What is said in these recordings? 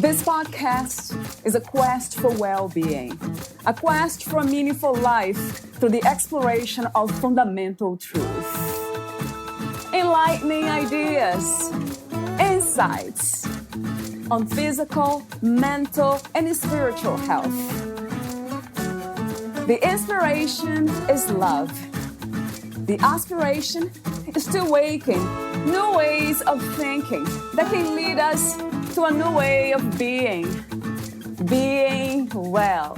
This podcast is a quest for well-being, a quest for a meaningful life through the exploration of fundamental truth. Enlightening ideas, insights on physical, mental, and spiritual health. The inspiration is love. The aspiration is to awaken new ways of thinking that can lead us to a new way of being well.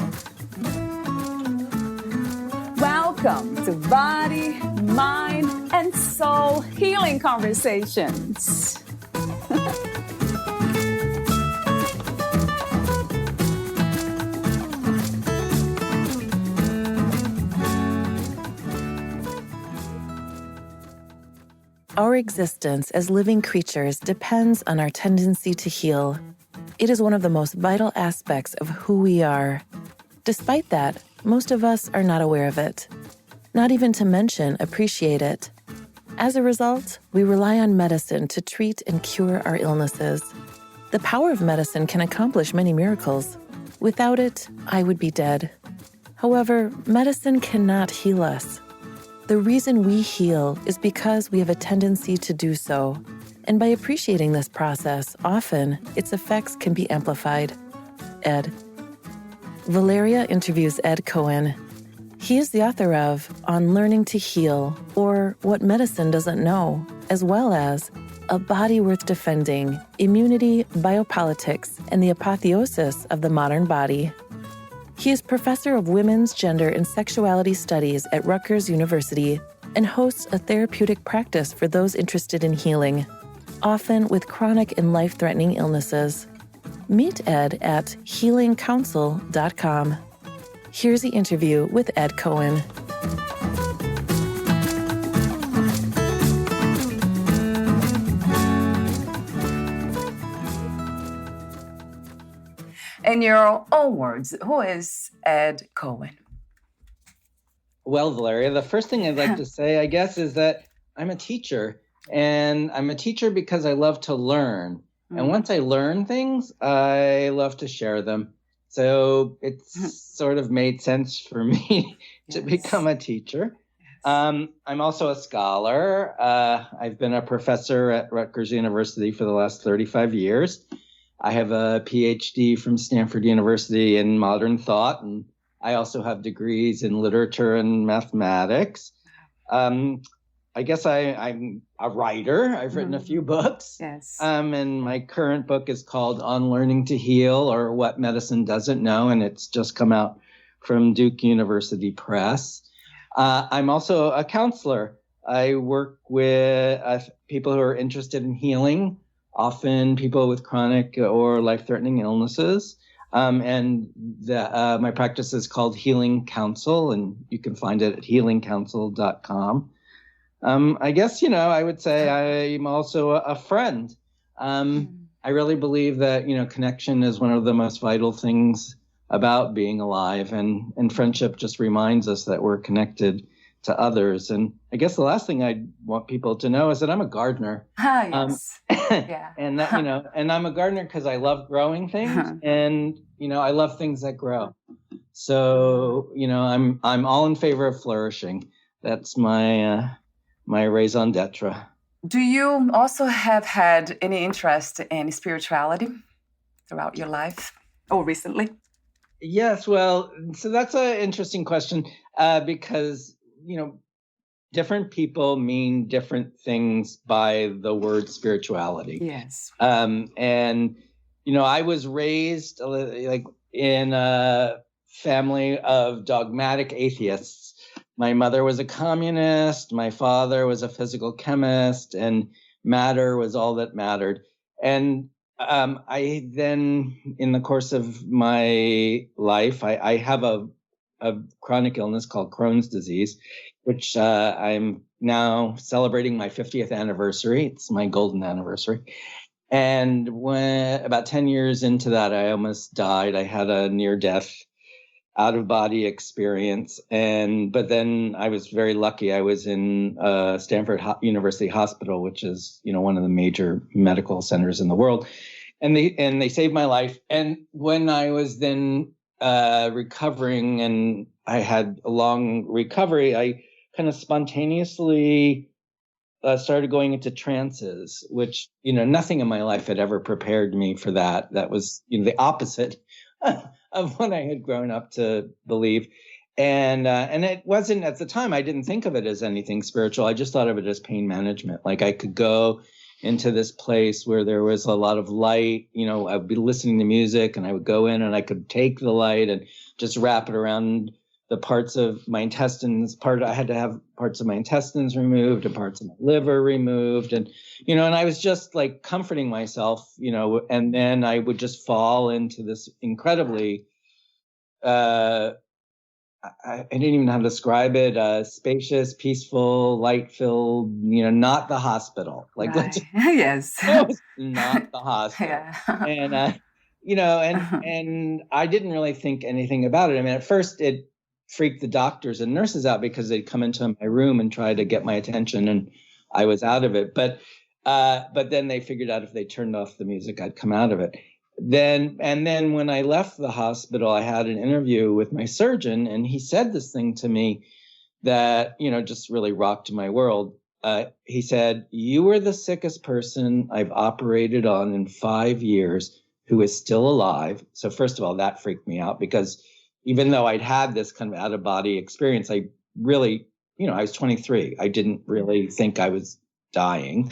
Welcome to Body, Mind, and Soul Healing Conversations. Our existence as living creatures depends on our tendency to heal. It is one of the most vital aspects of who we are. Despite that, most of us are not aware of it, not even to mention appreciate it. As a result, we rely on medicine to treat and cure our illnesses. The power of medicine can accomplish many miracles. Without it, I would be dead. However, medicine cannot heal us. The reason we heal is because we have a tendency to do so. And by appreciating this process, often its effects can be amplified. Ed. Valeria interviews Ed Cohen. He is the author of On Learning to Heal, or What Medicine Doesn't Know, as well as A Body Worth Defending, Immunity, Biopolitics, and the Apotheosis of the Modern Body. He is professor of women's, gender, and sexuality studies at Rutgers University and hosts a therapeutic practice for those interested in healing, often with chronic and life-threatening illnesses. Meet Ed at healingcounsel.com. Here's the interview with Ed Cohen. In your own words, who is Ed Cohen? Well, Valeria, the first thing I'd like to say, I guess, is that I'm a teacher. And I'm a teacher because I love to learn. And once I learn things, I love to share them. So it's sort of made sense for me to become a teacher. Yes. I'm also a scholar. I've been a professor at Rutgers University for the last 35 years. I have a PhD from Stanford University in modern thought, and I also have degrees in literature and mathematics. I guess I'm a writer. I've written a few books. Yes. And my current book is called On Learning to Heal, or What Medicine Doesn't Know, and it's just come out from Duke University Press. I'm also a counselor. I work with people who are interested in healing, often people with chronic or life-threatening illnesses. And my practice is called Healing Counsel, and you can find it at healingcounsel.com. I guess, I would say I'm also a friend. I really believe that, connection is one of the most vital things about being alive, and friendship just reminds us that we're connected to others. And I guess the last thing I want people to know is that I'm a gardener. Yes. Yeah. And that, and I'm a gardener because I love growing things, and, I love things that grow. So, I'm all in favor of flourishing. That's my raison d'etre. Do you also have had any interest in spirituality throughout your life or recently? Yes, well, so that's an interesting question because, different people mean different things by the word spirituality. Yes. And, I was raised in a family of dogmatic atheists. My mother was a communist. My father was a physical chemist, and matter was all that mattered. And I then, in the course of my life, I have a chronic illness called Crohn's disease, which I'm now celebrating my 50th anniversary. It's my golden anniversary. And when about 10 years into that, I almost died. I had a near-death out-of-body experience. But then I was very lucky. I was in Stanford University Hospital, which is, one of the major medical centers in the world. and they saved my life. And when I was then recovering, and I had a long recovery, I kind of spontaneously started going into trances, which, nothing in my life had ever prepared me for that. That was, the opposite of what I had grown up to believe. And it wasn't, at the time, I didn't think of it as anything spiritual. I just thought of it as pain management. Like I could go into this place where there was a lot of light, I would be listening to music, and I would go in and I could take the light and just wrap it around the parts of my intestines. I had to have parts of my intestines removed and parts of my liver removed. And, and I was just like comforting myself, and then I would just fall into this incredibly, I didn't even know how to describe it, spacious, peaceful, light-filled, not the hospital. Like, right. Yes. Not the hospital. Yeah. And, and I didn't really think anything about it. I mean, at first it freaked the doctors and nurses out because they'd come into my room and try to get my attention, and I was out of it. But then they figured out if they turned off the music, I'd come out of it. Then when I left the hospital, I had an interview with my surgeon, and he said this thing to me that, just really rocked my world. He said, "You were the sickest person I've operated on in 5 years who is still alive." So first of all, that freaked me out, because even though I'd had this kind of out-of-body experience, I really, I was 23. I didn't really think I was dying.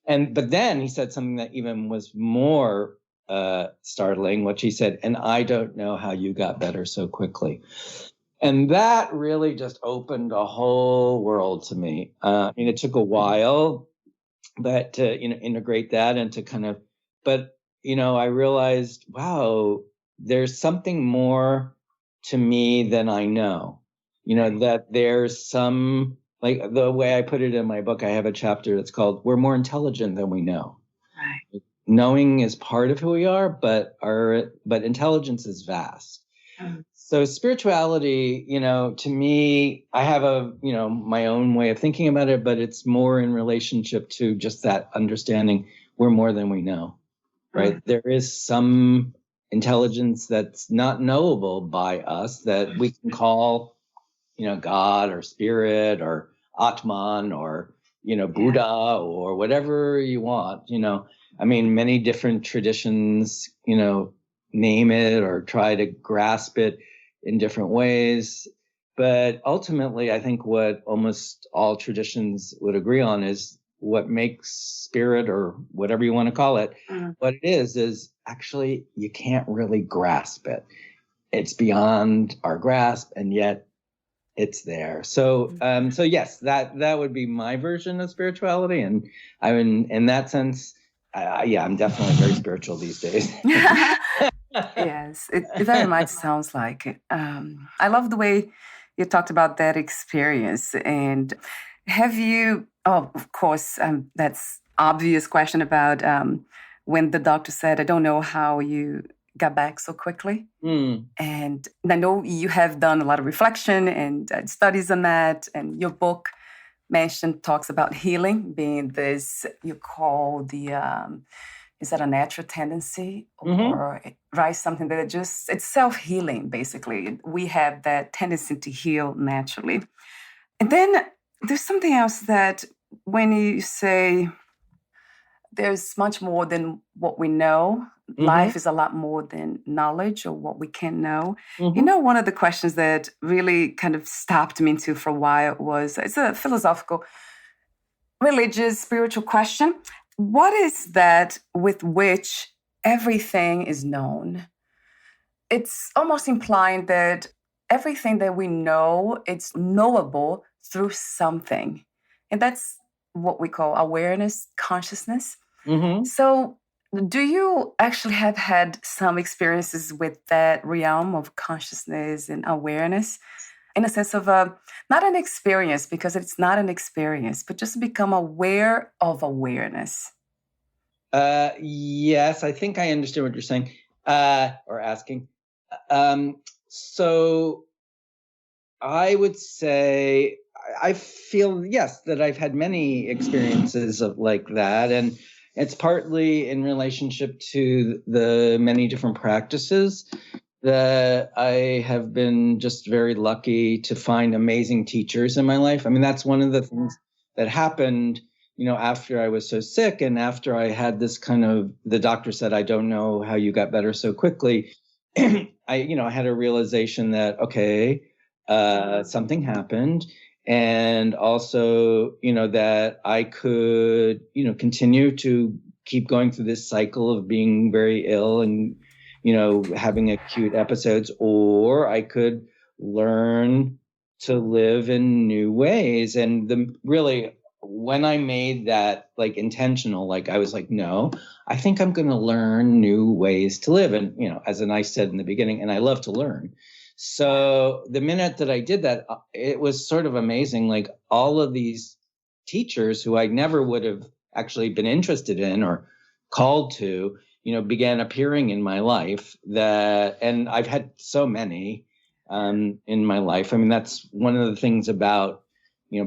But then he said something that even was more startling, which he said, "And I don't know how you got better so quickly." And that really just opened a whole world to me. It took a while, but to integrate that and to kind of, but I realized, wow, there's something more to me than I know. That there's some, like the way I put it in my book, I have a chapter that's called "We're More Intelligent Than We Know." Right. Knowing is part of who we are, but intelligence is vast. So spirituality, to me, I have my own way of thinking about it, but it's more in relationship to just that understanding we're more than we know, right? There is some intelligence that's not knowable by us that we can call, God or spirit or Atman or, Buddha or whatever you want, many different traditions, name it or try to grasp it in different ways. But ultimately, I think what almost all traditions would agree on is what makes spirit, or whatever you want to call it, what it is actually you can't really grasp it. It's beyond our grasp, and yet it's there. So yes, that would be my version of spirituality. And I mean, in that sense, I'm definitely very spiritual these days. Yes, it very much sounds like it. I love the way you talked about that experience. And have you, of course, that's obvious question about when the doctor said, "I don't know how you got back so quickly." And I know you have done a lot of reflection and studies on that, and your book talks about healing being this, you call the, is that a natural tendency or right, something that it's self-healing, basically. We have that tendency to heal naturally. And then there's something else that when you say there's much more than what we know, life is a lot more than knowledge or what we can know. One of the questions that really kind of stopped me into for a while was, it's a philosophical, religious, spiritual question. What is that with which everything is known? It's almost implying that everything that we know, it's knowable through something. And that's what we call awareness, consciousness. So do you actually have had some experiences with that realm of consciousness and awareness? In a sense of not an experience, because it's not an experience, but just become aware of awareness. Yes, I think I understand what you're saying or asking. So I would say I feel, yes, that I've had many experiences of like that. And It's partly in relationship to the many different practices that I have been just very lucky to find amazing teachers in my life. I mean, that's one of the things that happened, after I was so sick and after I had this the doctor said, I don't know how you got better so quickly. I had a realization that, okay, something happened. And also, that I could, continue to keep going through this cycle of being very ill and, having acute episodes, or I could learn to live in new ways. And really, when I made that intentional, I was like, no, I think I'm going to learn new ways to live. And, as I said in the beginning, and I love to learn. So the minute that I did that, it was sort of amazing. All of these teachers who I never would have actually been interested in or called to, began appearing in my life and I've had so many in my life. I mean, that's one of the things about,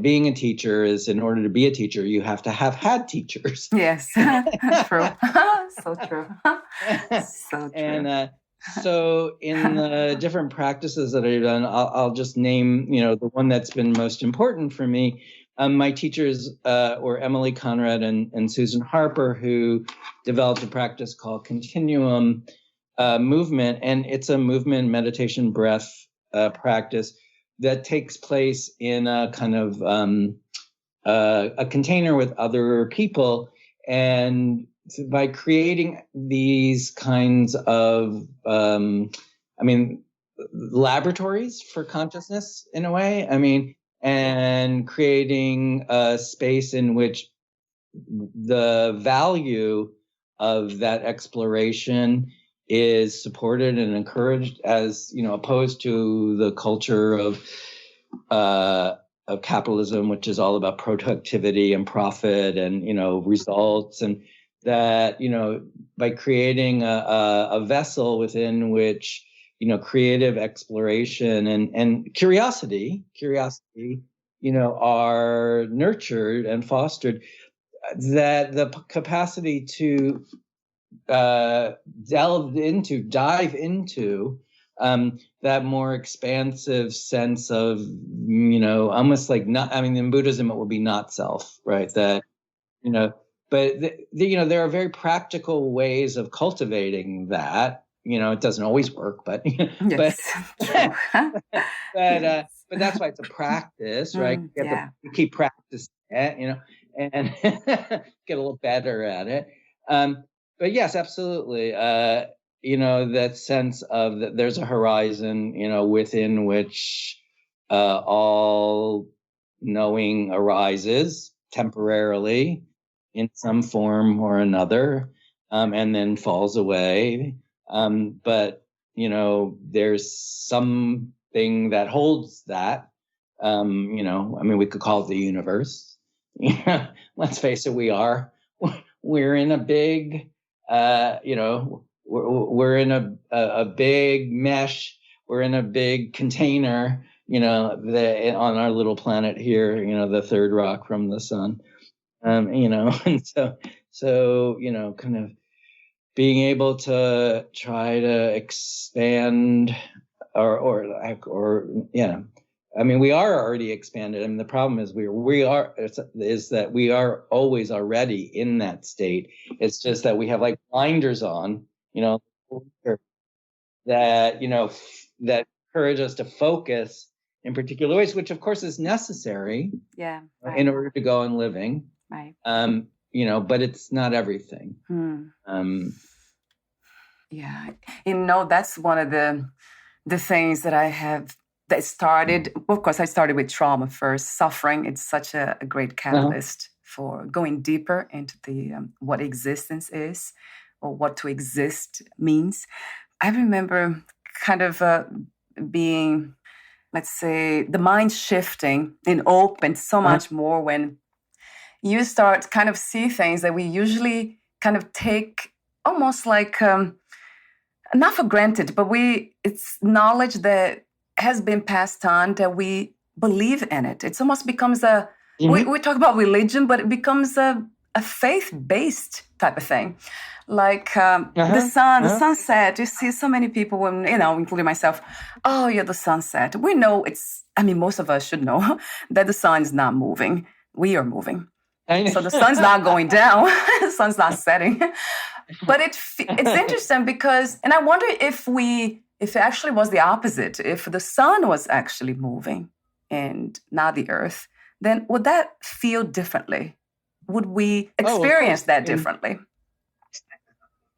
being a teacher is in order to be a teacher, you have to have had teachers. Yes, true. So true. So true. And so in the different practices that I've done, I'll just name, the one that's been most important for me. My teachers were Emily Conrad and Susan Harper, who developed a practice called Continuum Movement. And it's a movement, meditation, breath practice that takes place in a kind of a container with other people. And by creating these kinds of, laboratories for consciousness in a way, and creating a space in which the value of that exploration is supported and encouraged, as opposed to the culture of capitalism, which is all about productivity and profit and results, and that by creating a vessel within which creative exploration and curiosity are nurtured and fostered, that the capacity to dive into that more expansive sense of, almost like not, in Buddhism, it would be not self, right? That, but there are very practical ways of cultivating that. It doesn't always work, but, yes. but that's why it's a practice, right? You keep practicing it, and get a little better at it. But yes, absolutely. That sense of that there's a horizon, within which all knowing arises temporarily in some form or another, and then falls away. But there's something that holds that. We could call it the universe. Let's face it, we're in a big, we're in a big mesh. We're in a big container, on our little planet here, the third rock from the sun, and so kind of being able to try to expand we are already expanded. The problem is is that we are always already in that state. It's just that we have blinders on, that, that encourage us to focus in particular ways, which of course is necessary in order to go on living. Right. But it's not everything. That's one of the things that that started, of course, I started with trauma first. Suffering, it's such a great catalyst for going deeper into what existence is or what to exist means. I remember kind of being, let's say, the mind shifting and open so much more when you start kind of see things that we usually kind of take almost like, not for granted, but it's knowledge that has been passed on, that we believe in it. It almost becomes we talk about religion, but it becomes a faith-based type of thing. Like the sun, the sunset, you see so many people, when, including myself, oh, yeah, the sunset. We know most of us should know that the sun is not moving. We are moving. So the sun's not going down, the sun's not setting. But it's interesting because, and I wonder if it actually was the opposite, if the sun was actually moving and not the earth, then would that feel differently? Would we experience that differently?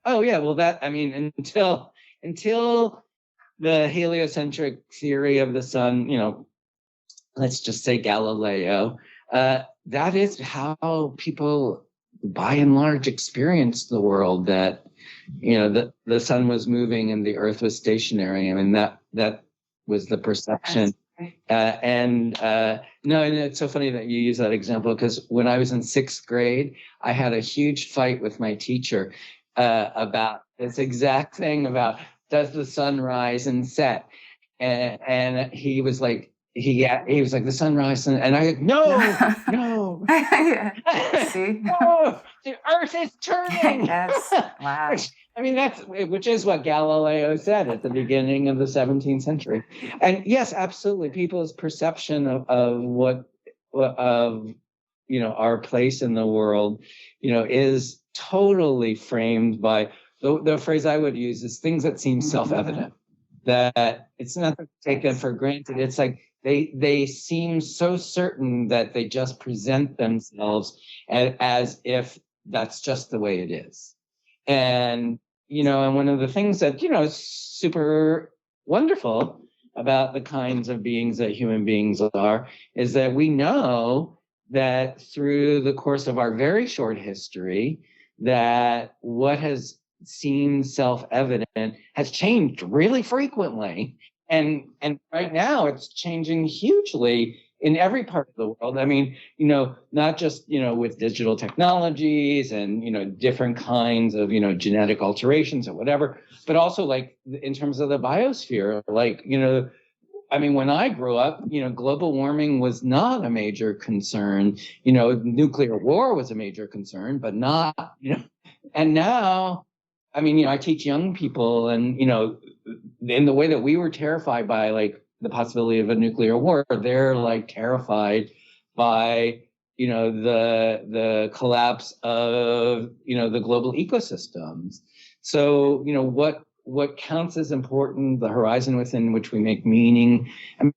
Oh, yeah. Well, until the heliocentric theory of the sun, let's just say Galileo, that is how people, by and large, experienced the world, that, the sun was moving and the earth was stationary. I mean, that was the perception. And it's so funny that you use that example, because when I was in 6th grade, I had a huge fight with my teacher about this exact thing, about does the sun rise and set? And he was like, he was like, the sunrise, and I go, no. See? No, the earth is turning. Yes. Wow. Which is what Galileo said at the beginning of the 17th century. And yes, absolutely, people's perception of our place in the world, is totally framed by the phrase I would use is things that seem self-evident, that it's not taken for granted. It's like they seem so certain that they just present themselves as if that's just the way it is. And, and one of the things that, is super wonderful about the kinds of beings that human beings are is that we know that through the course of our very short history, that what has seemed self-evident has changed really frequently. And right now it's changing hugely in every part of the world. I mean, not just, with digital technologies and, different kinds of, genetic alterations or whatever, but also like in terms of the biosphere, like, when I grew up, global warming was not a major concern. Nuclear war was a major concern, but not, and now, I teach young people, and, in the way that we were terrified by like the possibility of a nuclear war, they're like terrified by, the collapse of, the global ecosystems. So, what counts as important, the horizon within which we make meaning,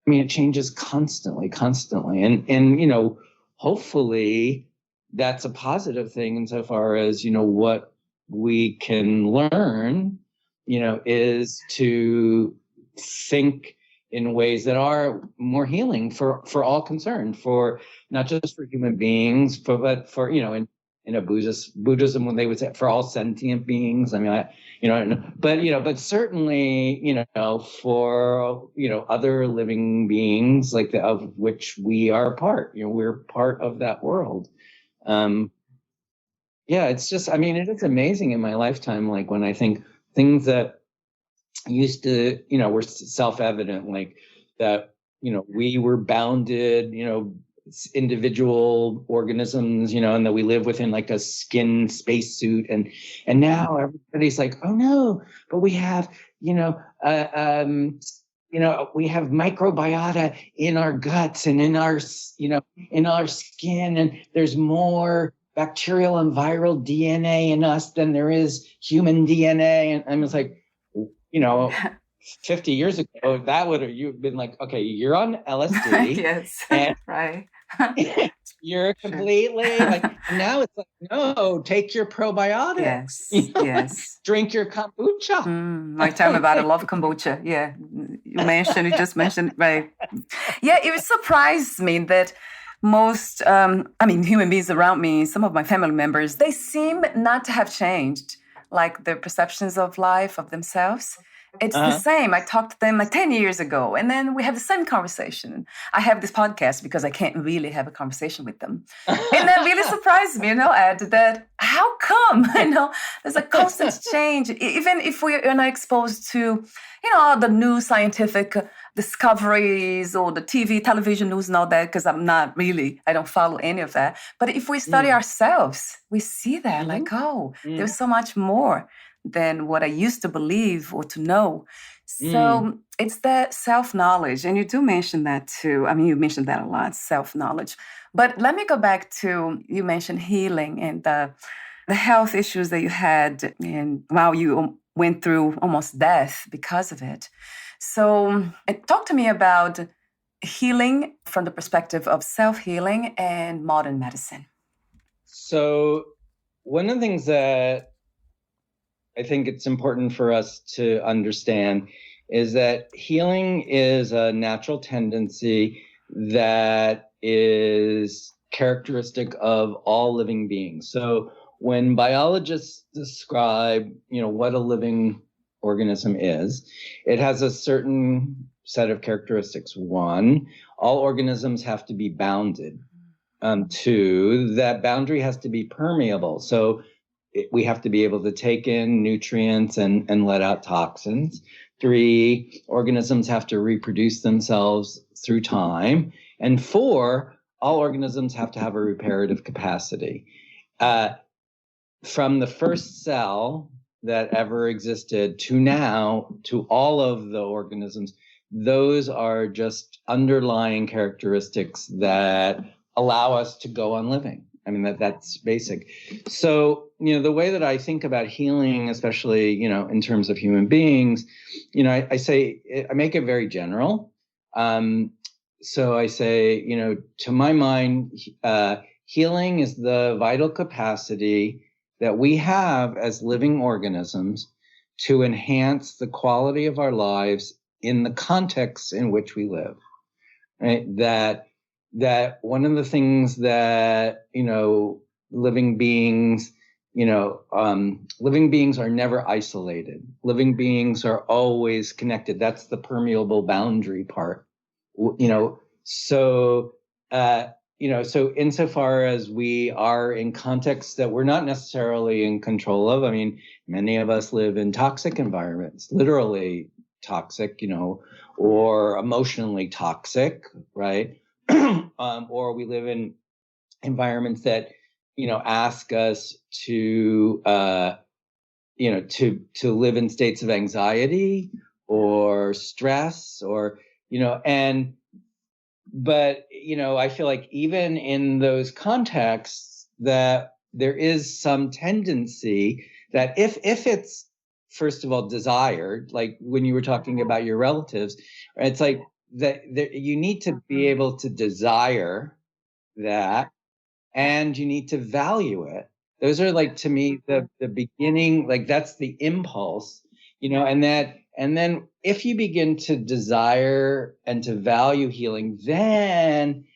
it changes constantly. And, hopefully that's a positive thing insofar as, what we can learn, is to think in ways that are more healing for all concerned, for not just for human beings, but for, in a Buddhism, when they would say for all sentient beings. But certainly, for, other living beings like of which we are part, we're part of that world. It's just, it is amazing in my lifetime, like when I think things that used to, were self-evident, like that, we were bounded, individual organisms, and that we live within like a skin spacesuit, and now everybody's like, oh no, but we have, we have microbiota in our guts and in our, in our skin, and there's more bacterial and viral DNA in us than there is human DNA. And I'm just like, 50 years ago, that would have, you've been like, okay, you're on LSD. Yes, and right. You're completely like, now it's like, no, take your probiotics. Yes. Drink your kombucha. My time about it, I love kombucha. Yeah, you just mentioned, right? Yeah, it surprised me that most, human beings around me, some of my family members, they seem not to have changed, like their perceptions of life, of themselves. It's the same. I talked to them like 10 years ago, and then we have the same conversation. I have this podcast because I can't really have a conversation with them. And that really surprised me, Ed, that how come? There's a constant change. Even if we're not exposed to, all the new scientific discoveries or the television news and all that, because I don't follow any of that. But if we study ourselves, we see that there's so much more than what I used to believe or to know. So it's that self-knowledge. And you do mention that too. I mean, you mentioned that a lot, self-knowledge. But let me go back to, you mentioned healing and the health issues that you had and while you went through almost death because of it. So talk to me about healing from the perspective of self-healing and modern medicine. So one of the things that I think it's important for us to understand is that healing is a natural tendency that is characteristic of all living beings. So when biologists describe, what a living organism is, it has a certain set of characteristics. One, all organisms have to be bounded. Two, that boundary has to be permeable. So we have to be able to take in nutrients and let out toxins. Three, organisms have to reproduce themselves through time. And four, all organisms have to have a reparative capacity. From the first cell that ever existed to now, to all of the organisms, those are just underlying characteristics that allow us to go on living. I mean, that's basic. So, the way that I think about healing, especially, in terms of human beings, I say, I make it very general. So I say, to my mind, healing is the vital capacity that we have as living organisms to enhance the quality of our lives in the context in which we live. Right? That one of the things that, living beings are never isolated. Living beings are always connected. That's the permeable boundary part. So insofar as we are in contexts that we're not necessarily in control of, I mean, many of us live in toxic environments, literally toxic, or emotionally toxic, right? Or we live in environments that, ask us to, to live in states of anxiety or stress or, but, I feel like even in those contexts that there is some tendency that if it's, first of all, desired, like when you were talking about your relatives, it's like that you need to be able to desire that and you need to value it. Those are like, to me, the beginning, like that's the impulse, and then if you begin to desire and to value healing, then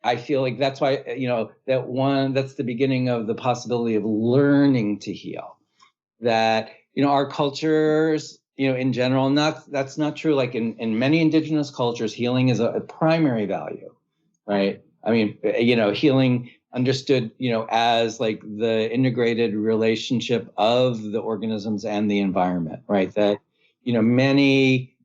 I feel like that's why, that's the beginning of the possibility of learning to heal. That, our cultures, in general, that's not true. Like in many indigenous cultures, healing is a primary value, right? I mean, healing understood, as like the integrated relationship of the organisms and the environment, right? That, many,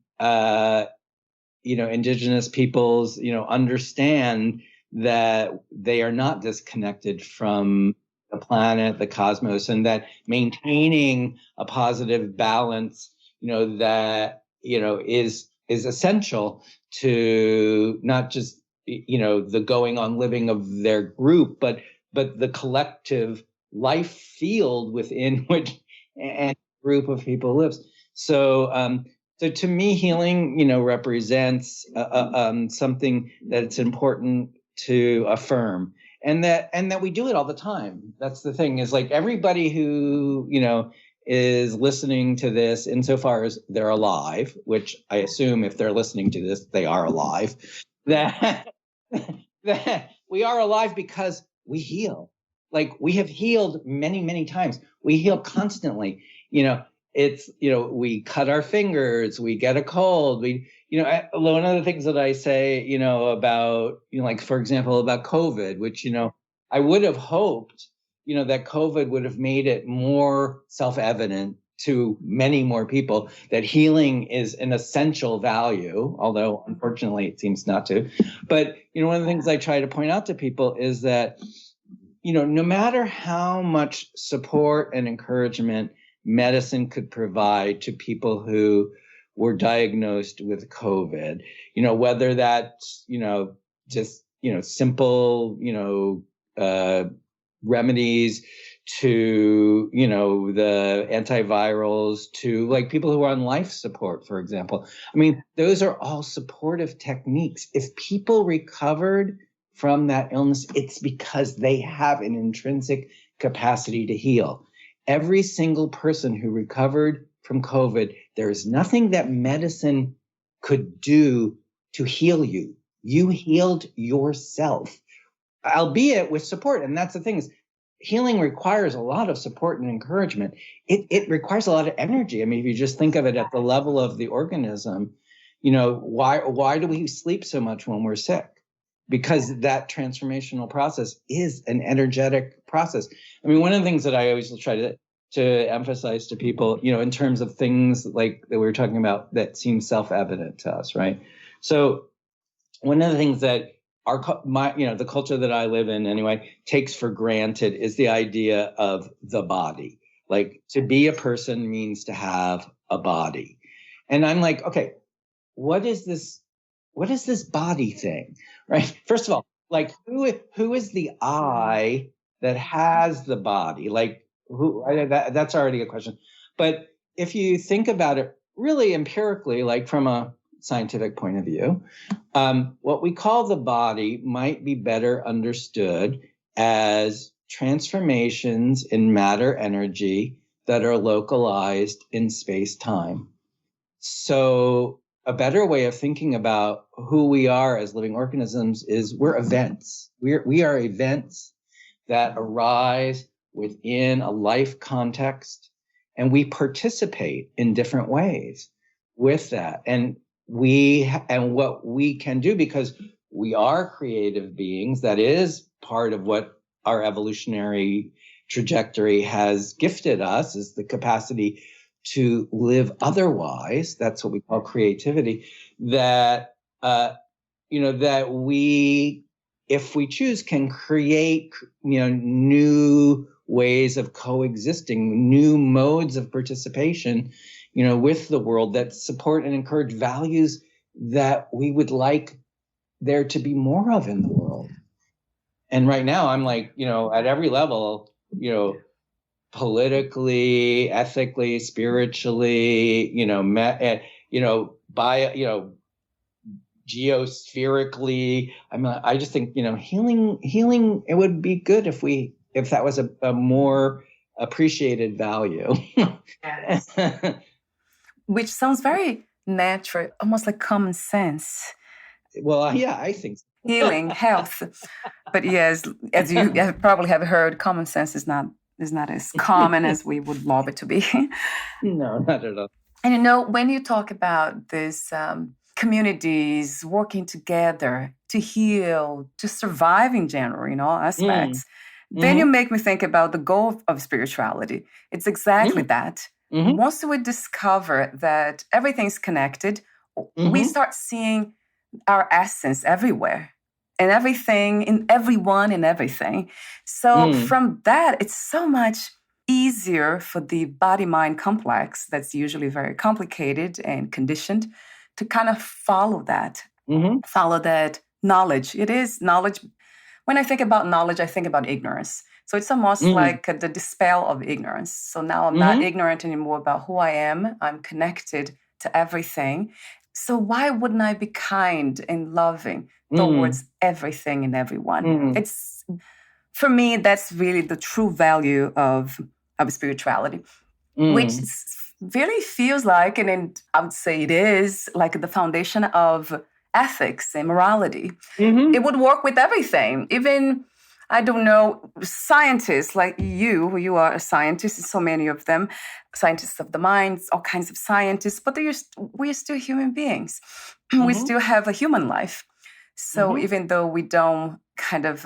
indigenous peoples, understand that they are not disconnected from the planet, the cosmos, and that maintaining a positive balance, that, is essential to not just, the going on living of their group, but the collective life field within which a group of people lives. So, so to me, healing, represents something that it's important to affirm, and that we do it all the time. That's the thing, is like everybody who, is listening to this, insofar as they're alive, which I assume if they're listening to this, they are alive, that we are alive because we heal. Like we have healed many, many times. We heal constantly. It's, we cut our fingers, we get a cold, one of the things that I say, about, like, for example, about COVID, which, I would have hoped, that COVID would have made it more self-evident to many more people that healing is an essential value, although unfortunately it seems not to. But, one of the things I try to point out to people is that, no matter how much support and encouragement medicine could provide to people who were diagnosed with COVID, whether that's, just, simple, remedies to, the antivirals, to like people who are on life support, for example. I mean, those are all supportive techniques. If people recovered from that illness, it's because they have an intrinsic capacity to heal. Every single person who recovered from COVID, there is nothing that medicine could do to heal you. You healed yourself, albeit with support. And that's the thing, is healing requires a lot of support and encouragement. It requires a lot of energy. I mean, if you just think of it at the level of the organism, why do we sleep so much when we're sick? Because that transformational process is an energetic process. I mean, one of the things that I always try to emphasize to people, in terms of things like that we were talking about that seem self-evident to us, right? So one of the things that the culture that I live in anyway takes for granted is the idea of the body. Like, to be a person means to have a body. And I'm like, okay, what is this body thing, right? First of all, like, who is the I that has the body? Like, that's already a question. But if you think about it really empirically, like from a scientific point of view, what we call the body might be better understood as transformations in matter energy that are localized in space-time. So a better way of thinking about who we are as living organisms is we're events. We are events that arise within a life context, and we participate in different ways with that. And what we can do, because we are creative beings, that is part of what our evolutionary trajectory has gifted us, is the capacity to live otherwise. That's what we call creativity. That that we, if we choose, can create new ways of coexisting, new modes of participation, with the world that support and encourage values that we would like there to be more of in the world. And right now, I'm like, at every level, politically, ethically, spiritually, geospherically. I just think, healing, it would be good if that was a more appreciated value. Yes. Which sounds very natural, almost like common sense. Well, yeah, I think so. Healing, health. But yes, as you probably have heard, common sense is not as common as we would love it to be. No, not at all. And when you talk about this communities working together to heal, to survive in general, aspects, then you make me think about the goal of spirituality. It's exactly that. Once we discover that everything's connected, we start seeing our essence everywhere, and everything, in everyone, and everything. So from that, it's so much easier for the body-mind complex that's usually very complicated and conditioned to kind of follow that knowledge. It is knowledge. When I think about knowledge, I think about ignorance. So it's almost like the dispel of ignorance. So now I'm not ignorant anymore about who I am. I'm connected to everything. So why wouldn't I be kind and loving towards everything and everyone? It's, for me, that's really the true value of spirituality, which really feels like, and I would say it is, like the foundation of ethics and morality. It would work with everything. Even, I don't know, scientists like you are a scientist, so many of them, scientists of the mind, all kinds of scientists, but we're still human beings. We still have a human life. So even though we don't kind of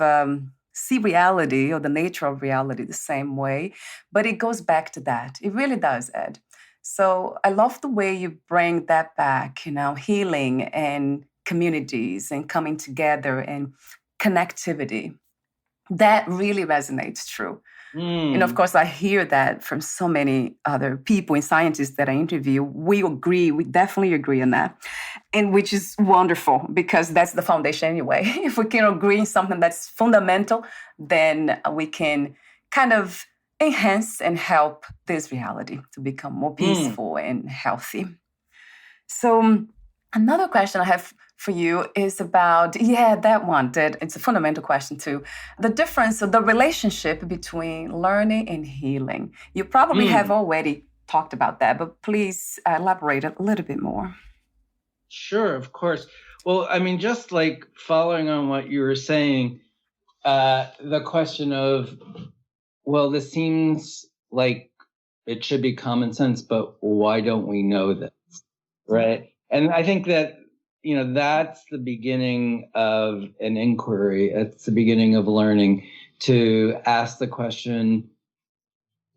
see reality or the nature of reality the same way, but it goes back to that. It really does, Ed. So I love the way you bring that back, healing and communities and coming together and connectivity. That really resonates true. And of course, I hear that from so many other people and scientists that I interview. We agree, we definitely agree on that. And which is wonderful because that's the foundation anyway. If we can agree on something that's fundamental, then we can kind of enhance and help this reality to become more peaceful and healthy. So another question I have for you is about, that one, that it's a fundamental question too. The difference, the relationship between learning and healing. You probably have already talked about that, but please elaborate a little bit more. Sure, of course. Well, I mean, just like following on what you were saying, the question of, well, this seems like it should be common sense, but why don't we know this? Right. And I think that, that's the beginning of an inquiry. It's the beginning of learning to ask the question,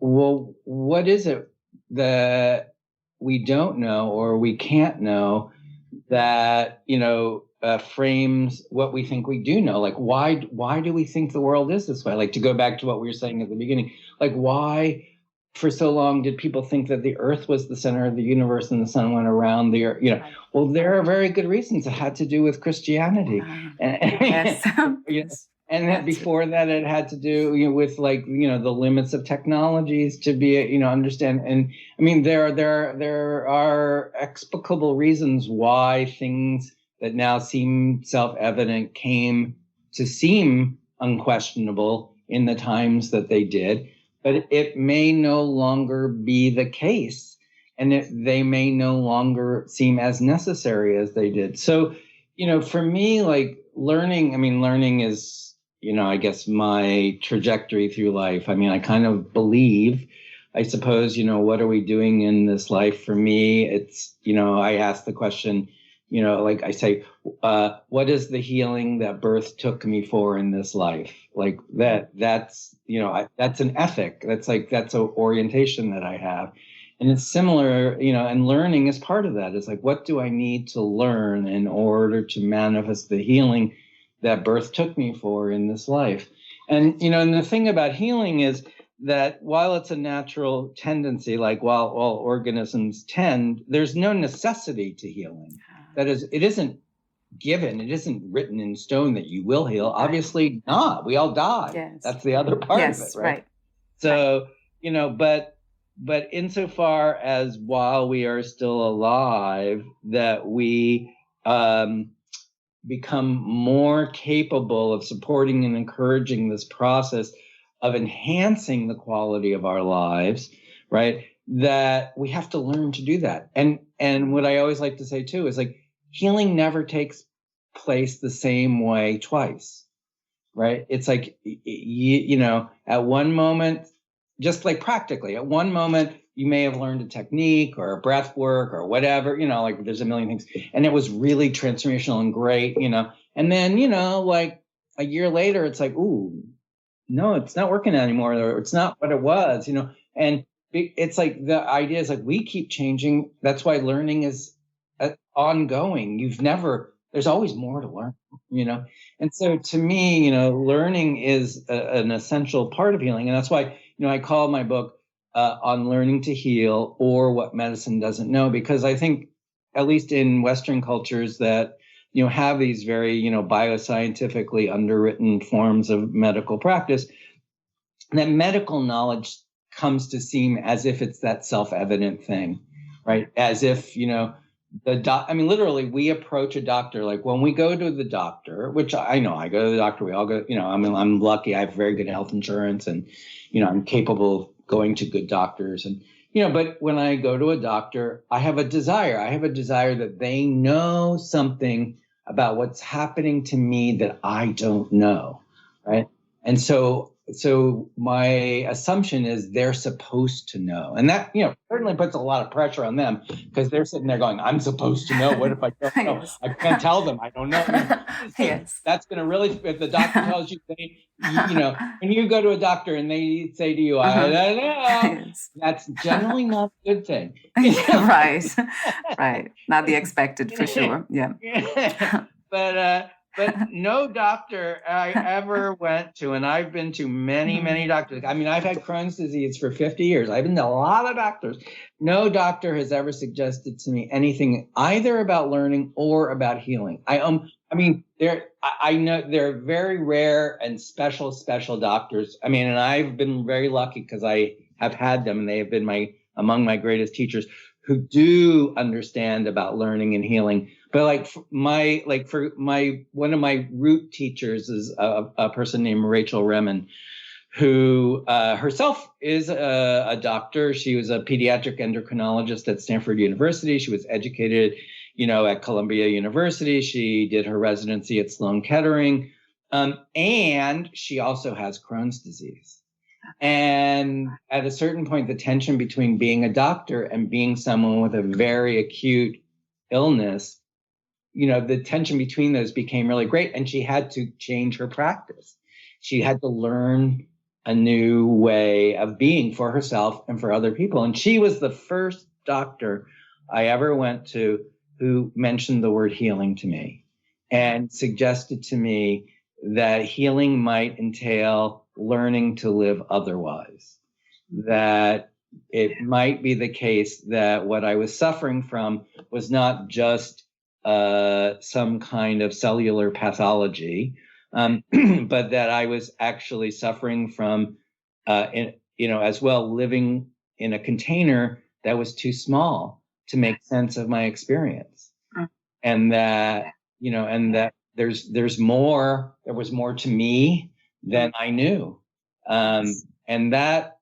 well, what is it that we don't know or we can't know that, frames what we think we do know? Like, why do we think the world is this way? Like, to go back to what we were saying at the beginning, like, why for so long did people think that the earth was the center of the universe and the sun went around the earth? Well, there are very good reasons. It had to do with Christianity. Yes. And that before that, it had to do with the limits of technologies to be understand. And I mean, there are explicable reasons why things that now seem self-evident came to seem unquestionable in the times that they did. But it may no longer be the case, and they may no longer seem as necessary as they did. So, for me, like learning is, I guess my trajectory through life. I mean, I kind of believe, I suppose, what are we doing in this life? For me, it's, I ask the question, like I say, what is the healing that birth took me for in this life? Like that's an ethic. That's an orientation that I have. And it's similar, and learning is part of that. It's like, what do I need to learn in order to manifest the healing that birth took me for in this life? And, and the thing about healing is that while it's a natural tendency, like while all organisms tend, there's no necessity to healing. That is, it isn't given, it isn't written in stone that you will heal. Right. Obviously not. We all die. Yes. That's the other part of it, right? So, but insofar as while we are still alive, that we become more capable of supporting and encouraging this process of enhancing the quality of our lives, right? That we have to learn to do that. And what I always like to say too is like, healing never takes place the same way twice, right? It's like, at one moment, just like practically, at one moment, you may have learned a technique or a breath work or whatever, like there's a million things. And it was really transformational and great, and then, like a year later, it's like, ooh, no, it's not working anymore. Or it's not what it was, and it's like the idea is like we keep changing. That's why learning is ongoing. There's always more to learn, And so to me, learning is an essential part of healing. And that's why, I call my book On Learning to Heal, or What Medicine Doesn't Know, because I think, at least in Western cultures that, have these very, bioscientifically underwritten forms of medical practice, that medical knowledge comes to seem as if it's that self-evident thing, right? As if, literally we approach a doctor, like when we go to the doctor, which I know I go to the doctor, we all go, I'm lucky. I have very good health insurance and, I'm capable of going to good doctors. And, but when I go to a doctor, I have a desire that they know something about what's happening to me that I don't know. Right. And so so my assumption is they're supposed to know. And that, certainly puts a lot of pressure on them because they're sitting there going, I'm supposed to know. What if I don't know? Yes. I can't tell them. I don't know. Yes. That's going to really, if the doctor tells you, when you go to a doctor and they say to you, I don't know, Yes. that's generally not a good thing. Right. Right. Not the expected for sure. Yeah. But no doctor I ever went to, and I've been to many doctors. I mean, I've had Crohn's disease for 50 years. I've been to a lot of doctors. No doctor has ever suggested to me anything either about learning or about healing. I mean, I know they're very rare and special doctors. I mean, and I've been very lucky because I have had them, and they have been among my greatest teachers who do understand about learning and healing. But one of my root teachers is a person named Rachel Remen, who herself is a doctor. She was a pediatric endocrinologist at Stanford University. She was educated, at Columbia University. She did her residency at Sloan Kettering. And she also has Crohn's disease. And at a certain point, the tension between being a doctor and being someone with a very acute illness, the tension between those became really great. And she had to change her practice. She had to learn a new way of being for herself and for other people. And she was the first doctor I ever went to who mentioned the word healing to me and suggested to me that healing might entail learning to live otherwise, that it might be the case that what I was suffering from was not just some kind of cellular pathology, but that I was actually suffering from, as well, living in a container that was too small to make sense of my experience, and that there was more to me than I knew, and that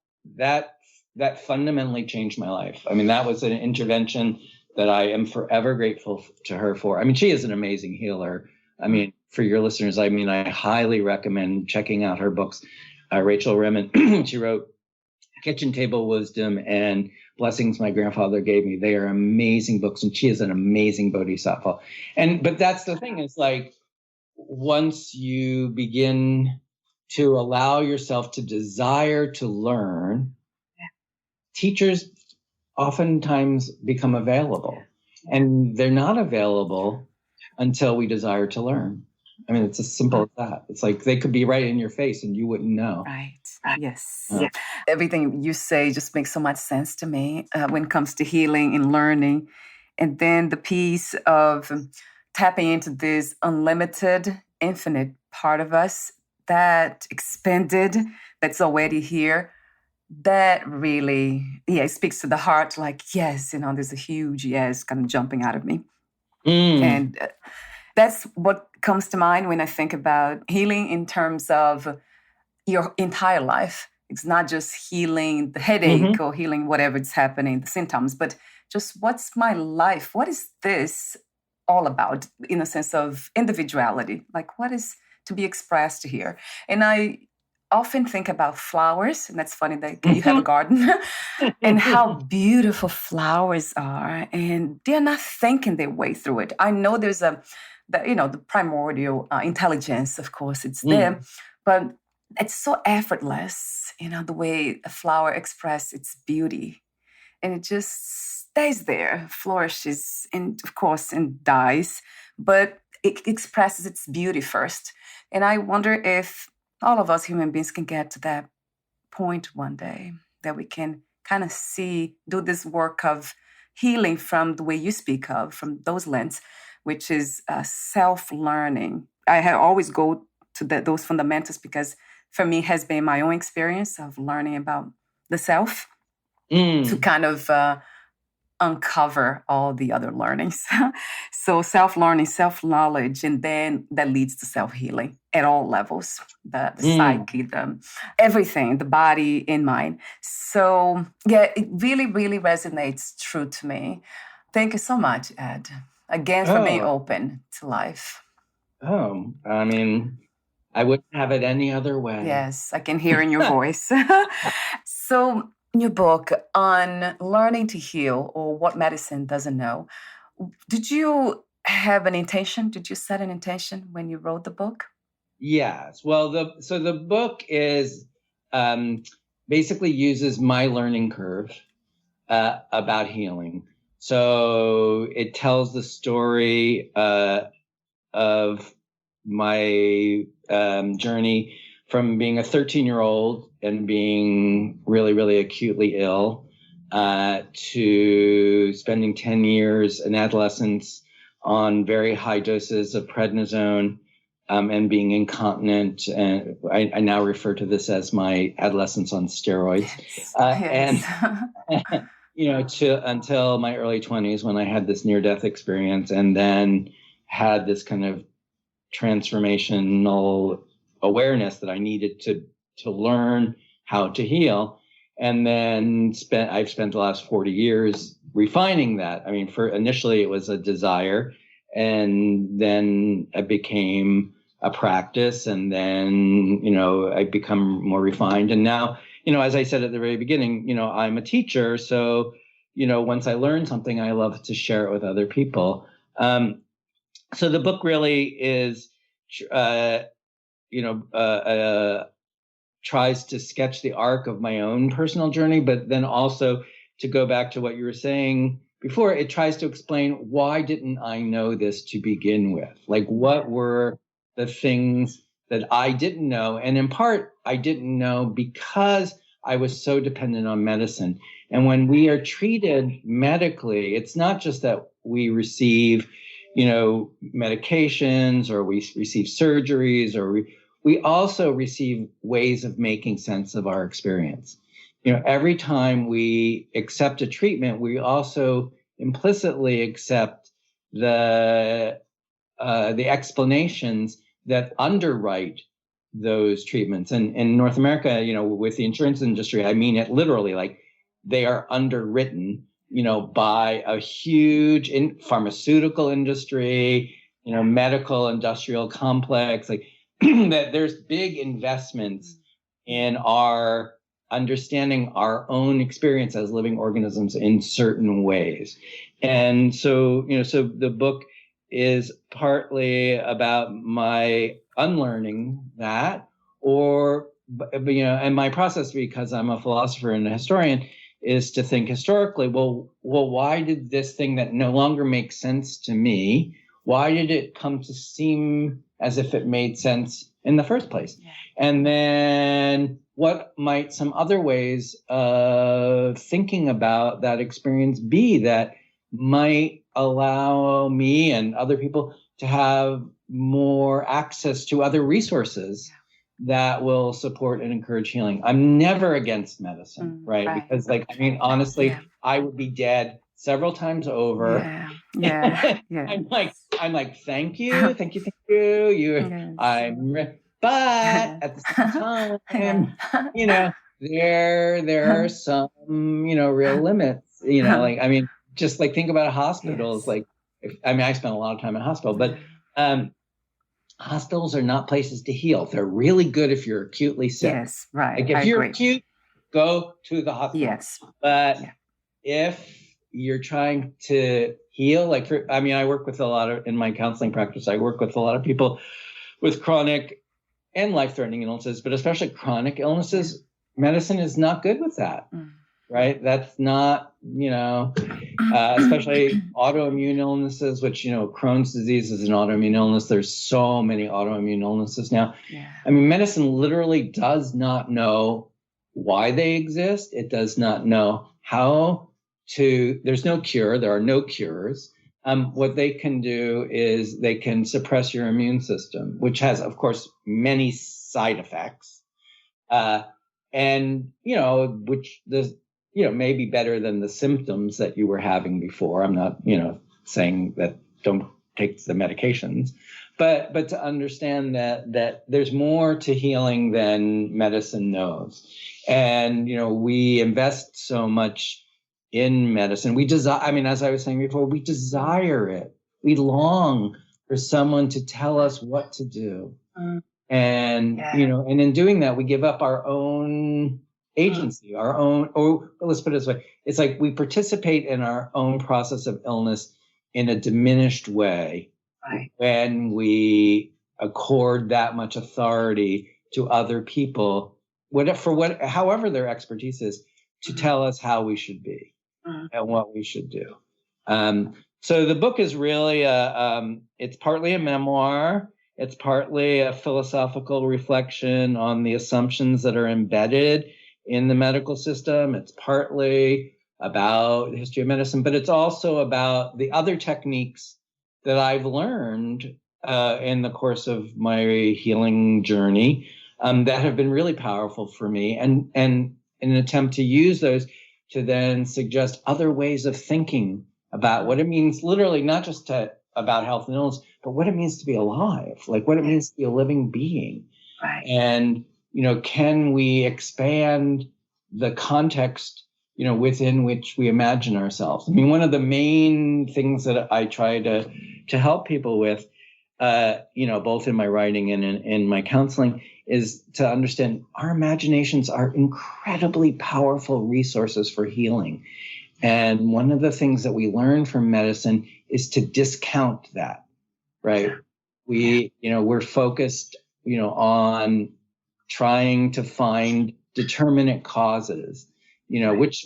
fundamentally changed my life. I mean, that was an intervention that I am forever grateful to her for. I mean, she is an amazing healer. I mean, for your listeners, I highly recommend checking out her books. Rachel Remen, she wrote Kitchen Table Wisdom and Blessings My Grandfather Gave Me. They are amazing books, and she is an amazing bodhisattva. But that's the thing, is like, once you begin to allow yourself to desire to learn, teachers oftentimes become available, and they're not available until we desire to learn. I mean, it's as simple as that. It's like they could be right in your face and you wouldn't know. Right. Yes. Everything you say just makes so much sense to me when it comes to healing and learning. And then the piece of tapping into this unlimited, infinite part of us, that expanded, that's already here. That really, it speaks to the heart, like, yes, there's a huge yes kind of jumping out of me. And that's what comes to mind when I think about healing in terms of your entire life. It's not just healing the headache or healing whatever is happening, the symptoms, but just what's my life? What is this all about in a sense of individuality? Like, what is to be expressed here? And I often think about flowers, and that's funny that you have a garden, and how beautiful flowers are, and they're not thinking their way through it. I know there's the primordial intelligence, of course, it's there, but it's so effortless, the way a flower expresses its beauty, and it just stays there, flourishes, and of course, and dies, but it expresses its beauty first. And I wonder if all of us human beings can get to that point one day, that we can kind of do this work of healing from the way you speak of, from those lens, which is self-learning. I always go to those fundamentals because for me has been my own experience of learning about the self to kind of uncover all the other learnings. So self-learning, self-knowledge, and then that leads to self-healing at all levels, the psyche, everything, the body and mind. So it really, really resonates true to me. Thank you so much, Ed, again, for being open to life. I mean, I wouldn't have it any other way. Yes, I can hear in your voice. So, in your book on learning to heal or what medicine doesn't know, did you have an intention? Did you set an intention when you wrote the book? Yes. Well, the book is basically uses my learning curve about healing. So it tells the story of my journey from being a 13-year-old and being really, really acutely ill to spending 10 years in adolescence on very high doses of prednisone and being incontinent. And I now refer to this as my adolescence on steroids. Yes. And to until my early 20s when I had this near-death experience, and then had this kind of transformational awareness that I needed to learn how to heal. And then I've spent the last 40 years refining that. I mean, initially it was a desire, and then it became a practice, and then, I become more refined. And now, as I said at the very beginning, I'm a teacher. So, once I learn something, I love to share it with other people. So the book really is, tries to sketch the arc of my own personal journey, but then also, to go back to what you were saying before, it tries to explain, why didn't I know this to begin with? Like, what were the things that I didn't know? And in part, I didn't know because I was so dependent on medicine. And when we are treated medically, it's not just that we receive, medications, or we receive surgeries, or we also receive ways of making sense of our experience. Every time we accept a treatment, we also implicitly accept the explanations that underwrite those treatments. And in North America, with the insurance industry, I mean it literally, like they are underwritten, by a huge pharmaceutical industry, medical industrial complex, like that there's big investments in our understanding our own experience as living organisms in certain ways. And so, so the book is partly about my unlearning that, and my process, because I'm a philosopher and a historian, is to think historically, well, why did this thing that no longer makes sense to me, why did it come to seem as if it made sense in the first place? Yeah. And then what might some other ways of thinking about that experience be that might allow me and other people to have more access to other resources that will support and encourage healing? I'm never against medicine, right? Because, honestly, I would be dead several times over. Yeah. I'm like, thank you. But at the same time, there are some, real limits. Just like think about hospitals. Yes. I spent a lot of time in hospital, but hospitals are not places to heal. They're really good if you're acutely sick. Yes, right. Like if you're acute, go to the hospital. Yes. But if you're trying to heal, I work with in my counseling practice, I work with a lot of people with chronic and life-threatening illnesses, but especially chronic illnesses. Medicine is not good with that. Right? That's not, especially autoimmune illnesses, which, Crohn's disease is an autoimmune illness. There's so many autoimmune illnesses now. Yeah. Medicine literally does not know why they exist. It does not know there's no cure. There are no cures. What they can do is they can suppress your immune system, which has, of course, many side effects. Which may be better than the symptoms that you were having before. I'm not, saying that don't take the medications, but to understand that there's more to healing than medicine knows. And, we invest so much in medicine. We desire, as I was saying before, we desire it. We long for someone to tell us what to do. And, and in doing that, we give up our own agency, our own, or let's put it this way. It's like we participate in our own process of illness in a diminished way when we accord that much authority to other people, however their expertise is, to tell us how we should be and what we should do. So the book is really it's partly a memoir. It's partly a philosophical reflection on the assumptions that are embedded in the medical system. It's partly about the history of medicine, but it's also about the other techniques that I've learned in the course of my healing journey that have been really powerful for me, and in an attempt to use those to then suggest other ways of thinking about what it means, literally, not just about health and illness, but what it means to be alive, like what it means to be a living being. Right. And, can we expand the context, within which we imagine ourselves? I mean, one of the main things that I try to help people with, both in my writing and in my counseling, is to understand our imaginations are incredibly powerful resources for healing. And one of the things that we learn from medicine is to discount that, right? We're focused, on trying to find determinate causes, which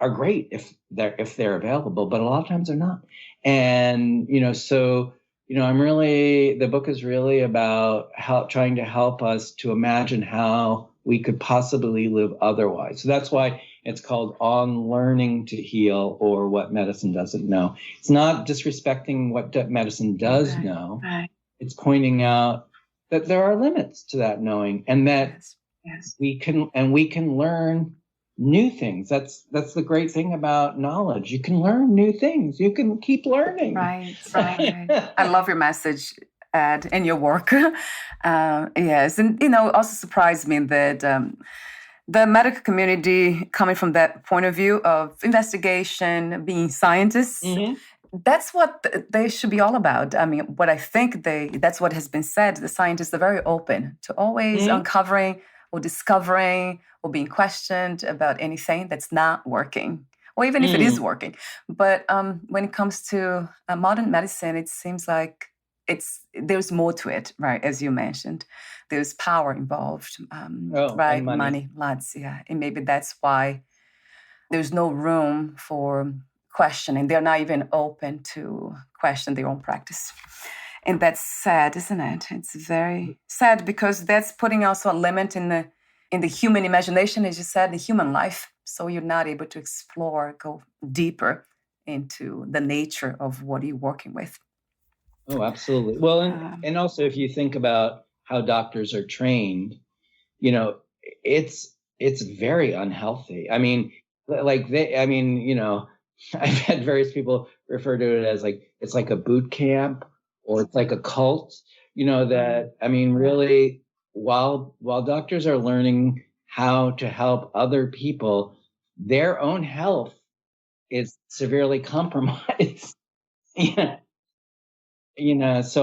are great if they're available, but a lot of times they're not. And, the book is really about trying to help us to imagine how we could possibly live otherwise. So that's why it's called On Learning to Heal, or What Medicine Doesn't Know. It's not disrespecting what medicine does know. Right. It's pointing out that there are limits to that knowing, and that we can learn new things. That's the great thing about knowledge. You can learn new things. You can keep learning. Right. I love your message, Ed, and your work. Yes. And, also surprised me that the medical community, coming from that point of view of investigation, being scientists, that's what they should be all about. I mean, what I think that's what has been said. The scientists are very open to always uncovering or discovering or being questioned about anything that's not working, or even if it is working. But when it comes to modern medicine, it seems like there's more to it, right? As you mentioned, there's power involved, right? And money, lots, yeah. And maybe that's why there's no room for questioning. They're not even open to question their own practice. And that's sad, isn't it? It's very sad, because that's putting also a limit in the human imagination, as you said, the human life. So you're not able to go deeper into the nature of what you're working with. Oh, absolutely. Well, and also if you think about how doctors are trained, it's very unhealthy. I mean, I've had various people refer to it as it's like a boot camp, or it's like a cult, really, while doctors are learning how to help other people, their own health is severely compromised. So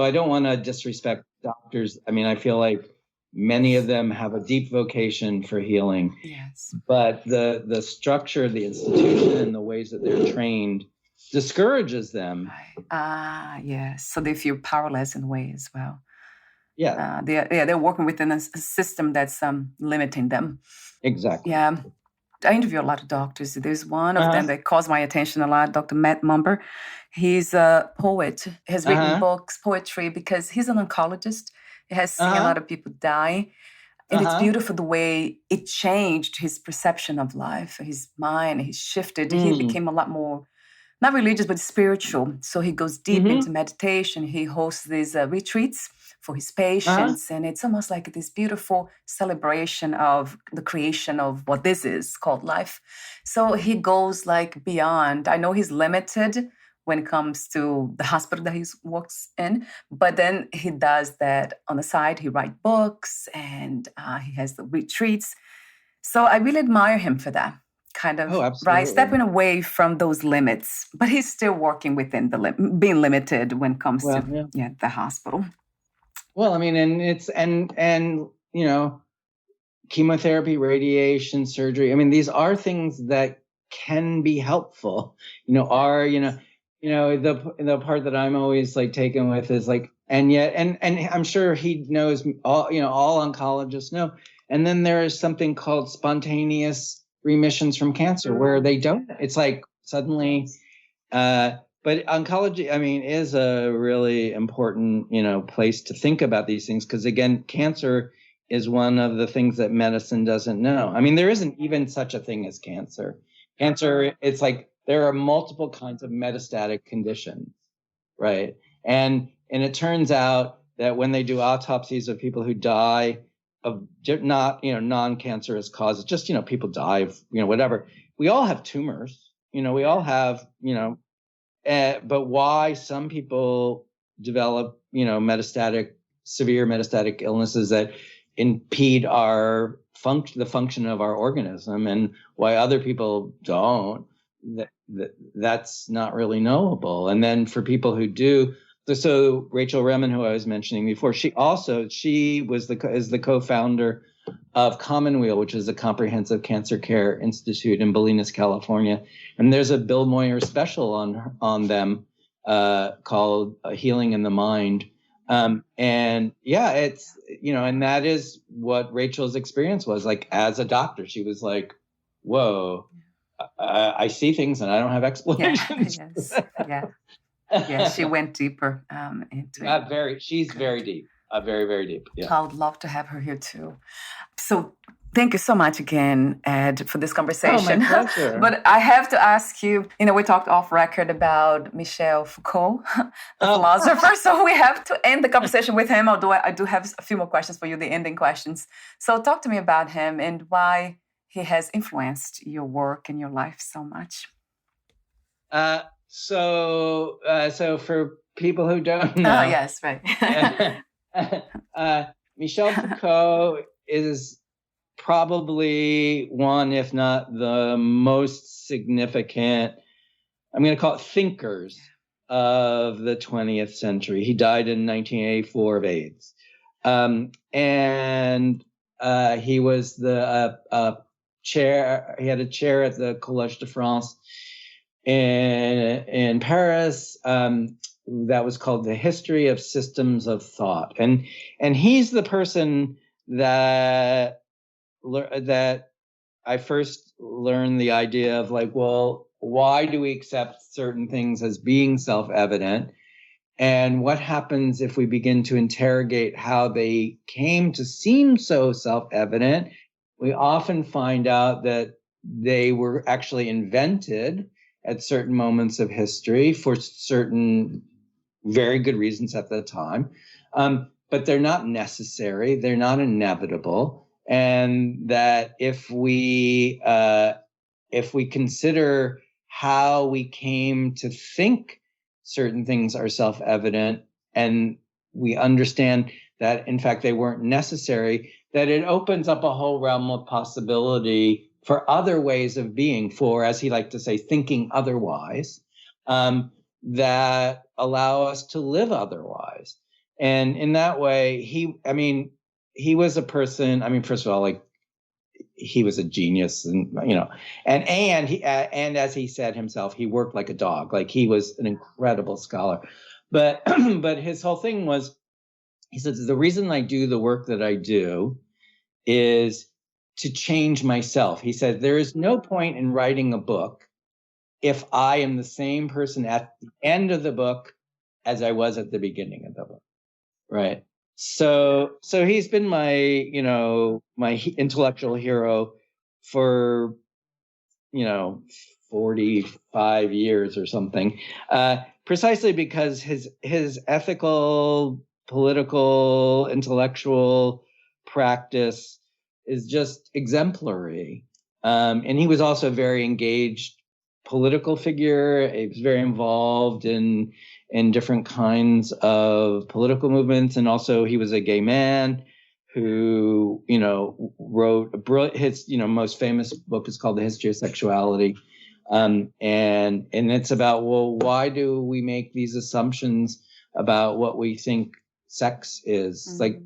I don't want to disrespect doctors. I mean, I feel like many of them have a deep vocation for healing. Yes. But the structure of the institution and the ways that they're trained discourages them. Yes. So they feel powerless in a way as well. Yeah. They're working within a system that's limiting them. Exactly. Yeah. I interview a lot of doctors. There's one of them that calls my attention a lot, Dr. Matt Mumber. He's a poet, has written books, poetry, because he's an oncologist. He has seen a lot of people die. And it's beautiful the way it changed his perception of life, his mind. He shifted. He became a lot more, not religious, but spiritual. So he goes deep into meditation. He hosts these retreats for his patients. And it's almost like this beautiful celebration of the creation of what this is called life. So he goes beyond. I know he's limited when it comes to the hospital that he works in, but then he does that on the side. He writes books, and he has the retreats. So I really admire him for that kind of, right, stepping away from those limits, but he's still working within being limited when it comes to the hospital. Well, I mean, and it's and chemotherapy, radiation, surgery. I mean, these are things that can be helpful. The part that I'm always like taken with is like, and yet, and I'm sure he knows all oncologists know. And then there is something called spontaneous remissions from cancer where they don't. It's like suddenly. But oncology, I mean, is a really important, place to think about these things because again, cancer is one of the things that medicine doesn't know. I mean, there isn't even such a thing as cancer. Cancer, it's like there are multiple kinds of metastatic conditions, right? And it turns out that when they do autopsies of people who die of not, non-cancerous causes, just, people die of, whatever. We all have tumors, we all have, but why some people develop, severe metastatic illnesses that impede the function of our organism, and why other people don't, that's not really knowable. And then for people who do, so Rachel Remen, who I was mentioning before, she was the co-founder of Commonweal, which is a comprehensive cancer care institute in Bolinas, California. And there's a Bill Moyer special on them called Healing in the Mind. And yeah, it's, and that is what Rachel's experience was like as a doctor. She was like, whoa, I see things and I don't have explanations. Yeah, she went deeper into it. She's very deep. Very, very deep. Yeah. I would love to have her here too. So thank you so much again, Ed, for this conversation. Oh, my pleasure. But I have to ask you, we talked off record about Michel Foucault, the philosopher. So we have to end the conversation with him, although I do have a few more questions for you, the ending questions. So talk to me about him and why he has influenced your work and your life so much. So for people who don't know. Oh, yes, right. Michel Foucault is probably one, if not the most significant, I'm going to call it thinkers of the 20th century. He died in 1984 of AIDS. And he was the chair, he had a chair at the Collège de France in Paris. That was called The History of Systems of Thought. And he's the person that I first learned the idea of like, well, why do we accept certain things as being self-evident? And what happens if we begin to interrogate how they came to seem so self-evident? We often find out that they were actually invented at certain moments of history for certain very good reasons at the time. But they're not necessary. They're not inevitable. And that if we consider how we came to think certain things are self-evident, and we understand that, in fact, they weren't necessary, that it opens up a whole realm of possibility for other ways of being, for, as he liked to say, thinking otherwise, that allow us to live otherwise. And in that way, he was a person, first of all, like, he was a genius, and and as he said himself, he worked like a dog. Like, he was an incredible scholar. But his whole thing was, he said, the reason I do the work that I do is to change myself. He said, there is no point in writing a book if I am the same person at the end of the book as I was at the beginning of the book. Right. So he's been my intellectual hero for, 45 years or something, precisely because his ethical, political, intellectual practice is just exemplary. And he was also a very engaged political figure. He was very involved in different kinds of political movements. And also he was a gay man who, wrote his, most famous book is called The History of Sexuality. And it's about, well, why do we make these assumptions about what we think sex is. Like,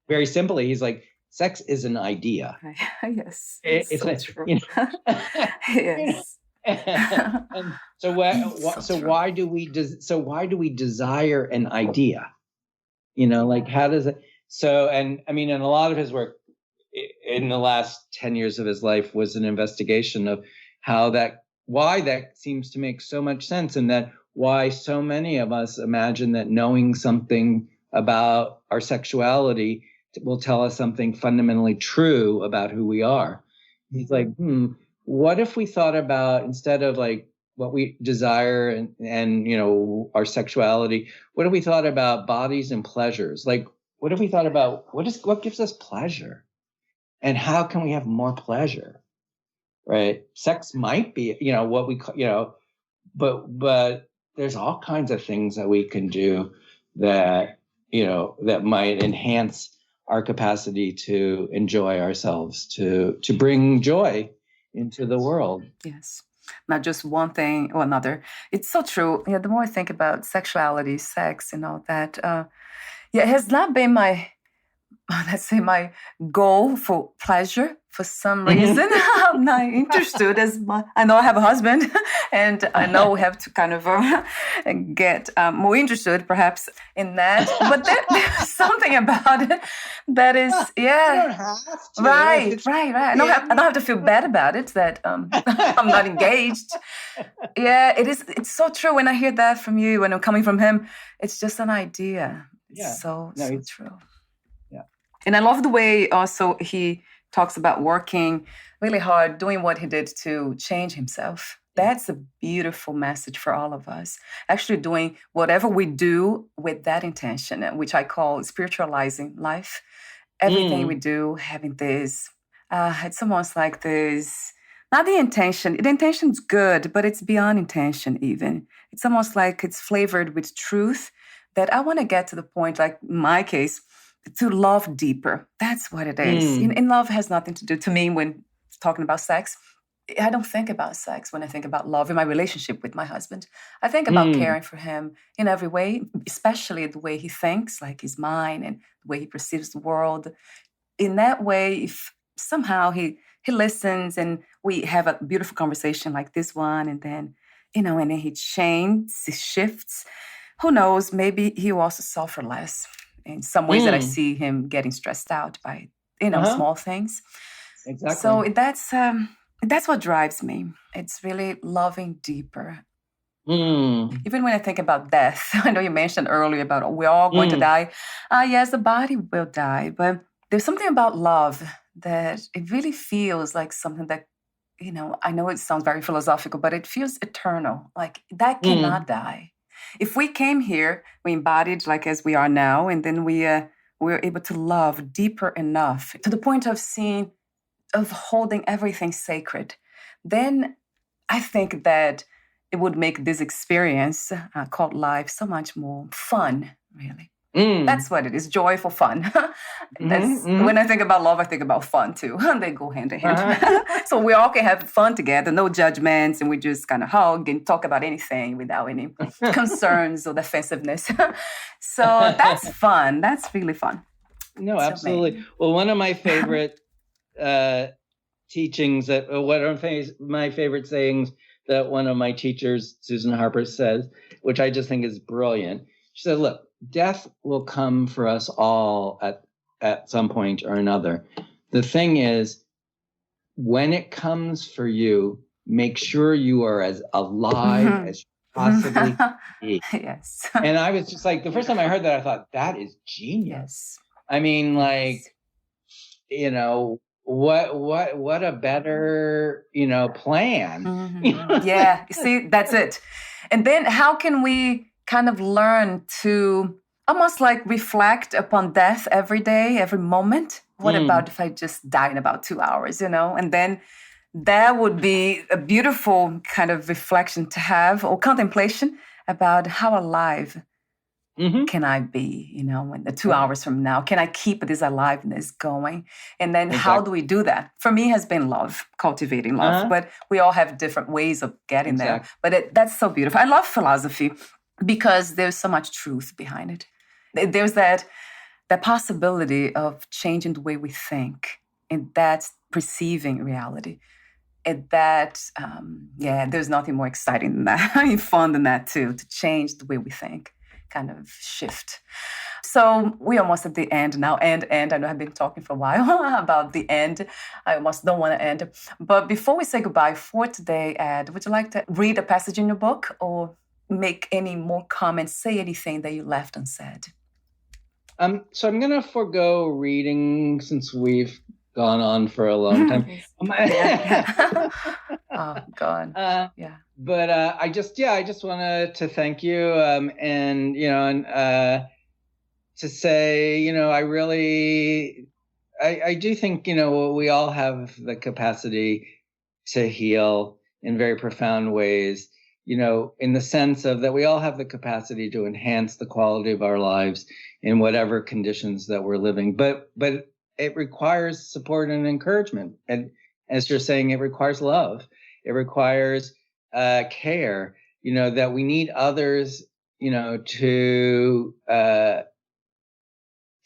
very simply, he's like, sex is an idea. Yes, It's so like, true. Yes. And so why do we desire an idea? Like, how does it? So, and I mean, and a lot of his work in the last 10 years of his life was an investigation of why that seems to make so much sense, and that why so many of us imagine that knowing something about our sexuality will tell us something fundamentally true about who we are. He's like, what if we thought about, instead of like what we desire and our sexuality, what if we thought about bodies and pleasures? Like, what if we thought about what gives us pleasure, and how can we have more pleasure? Right? Sex might be, what we, but there's all kinds of things that we can do that, that might enhance our capacity to enjoy ourselves, to bring joy into the world. Yes. Not just one thing or another. It's so true. Yeah, the more I think about sexuality, sex, and all that, it has not been my goal for pleasure. For some reason, I'm not interested I know I have a husband, and I know we have to kind of get more interested perhaps in that. But there's something about it that is, You don't have to. right. I don't have to feel bad about it that I'm not engaged. Yeah, it is. It's so true when I hear that from you, when I'm coming from him. It's just an idea. It's so true. Yeah. And I love the way also he talks about working really hard, doing what he did to change himself. That's a beautiful message for all of us. Actually doing whatever we do with that intention, which I call spiritualizing life. Everything we do, having this, it's almost like this, not the intention. The intention's good, but it's beyond intention even. It's almost like it's flavored with truth that I want to get to the point, like in my case, to love deeper. That's what it is. And love has nothing to do, to me, when talking about sex. I don't think about sex when I think about love in my relationship with my husband. I think about caring for him in every way, especially the way he thinks, like his mind, and the way he perceives the world. In that way, if somehow he listens and we have a beautiful conversation like this one, and then, and then he changes, he shifts, who knows, maybe he will also suffer less. In some ways that I see him getting stressed out by, small things. Exactly. So that's what drives me. It's really loving deeper. Even when I think about death, I know you mentioned earlier about we're all going to die. Yes, the body will die, but there's something about love that it really feels like something that, I know it sounds very philosophical, but it feels eternal. Like that cannot die. If we came here, we embodied like as we are now, and then we're able to love deeper enough to the point of holding everything sacred, then I think that it would make this experience called life so much more fun, really. That's what it is, joyful fun. When I think about love, I think about fun too. They go hand in hand. So we all can have fun together, no judgments, and we just kind of hug and talk about anything without any concerns or defensiveness. So that's fun. That's really fun. No, absolutely. Well, one of my favorite teachings my favorite sayings that one of my teachers, Susan Harper, says, which I just think is brilliant. She said, look, death will come for us all at some point or another. The thing is, when it comes for you, make sure you are as alive as you possibly can be. Yes. And I was just like, the first time I heard that, I thought, that is genius. Yes. I mean, like, what a better, plan. Yeah, you see, that's it. And then how can we kind of learn to almost like reflect upon death every day, every moment? What about if I just die in about 2 hours, And then that would be a beautiful kind of reflection to have, or contemplation about how alive can I be, when the 2 hours from now, can I keep this aliveness going? And then how do we do that? For me, has been love, cultivating love, but we all have different ways of getting there. But that's so beautiful. I love philosophy because there's so much truth behind it. There's that possibility of changing the way we think, and that's perceiving reality. And that, there's nothing more exciting than that, and fun than that too, to change the way we think, kind of shift. So we're almost at the end now. And I know I've been talking for a while about the end. I almost don't want to end. But before we say goodbye for today, Ed, would you like to read a passage in your book or make any more comments, say anything that you left unsaid? So I'm going to forego reading since we've gone on for a long time. Oh, God. Yeah. But I just wanted to thank you and to say, I do think, we all have the capacity to heal in very profound ways, in the sense of that we all have the capacity to enhance the quality of our lives in whatever conditions that we're living. But it requires support and encouragement. And as you're saying, it requires love. It requires care, that we need others,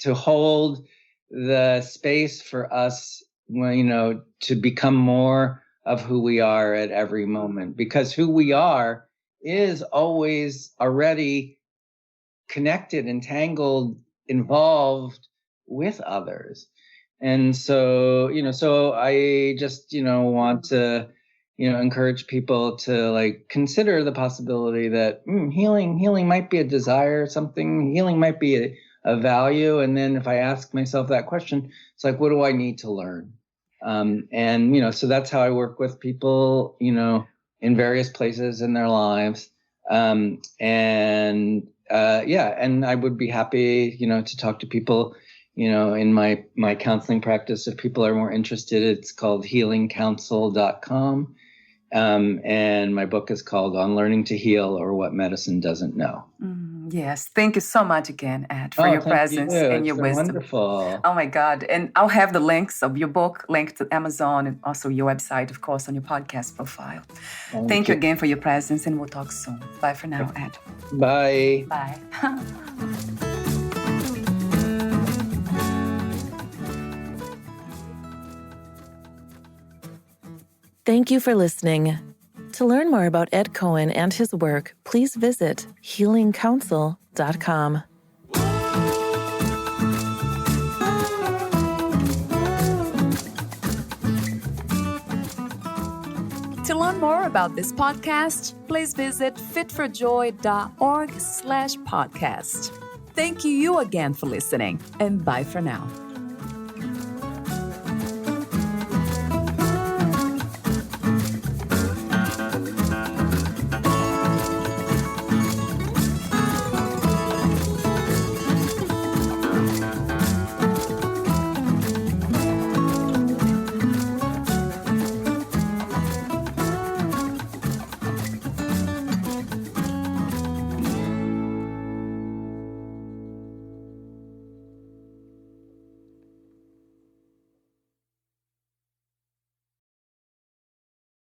to hold the space for us, to become more of who we are at every moment, because who we are is always already connected, entangled, involved with others. And so, so I just, want to, encourage people to consider the possibility that healing might be a desire, something, healing might be a value. And then if I ask myself that question, it's what do I need to learn? And, so that's how I work with people, in various places in their lives. And I would be happy, to talk to people, in my counseling practice. If people are more interested, it's called healingcounsel.com. And my book is called On Learning to Heal, or What Medicine Doesn't Know. Yes. Thank you so much again, Ed, for your presence and your wisdom. Wonderful. Oh, my God. And I'll have the links of your book linked to Amazon and also your website, of course, on your podcast profile. Thank you again for your presence, and we'll talk soon. Bye for now, Ed. Bye. Bye. Thank you for listening. To learn more about Ed Cohen and his work, please visit healingcounsel.com. To learn more about this podcast, please visit fitforjoy.org/podcast. Thank you again for listening, and bye for now.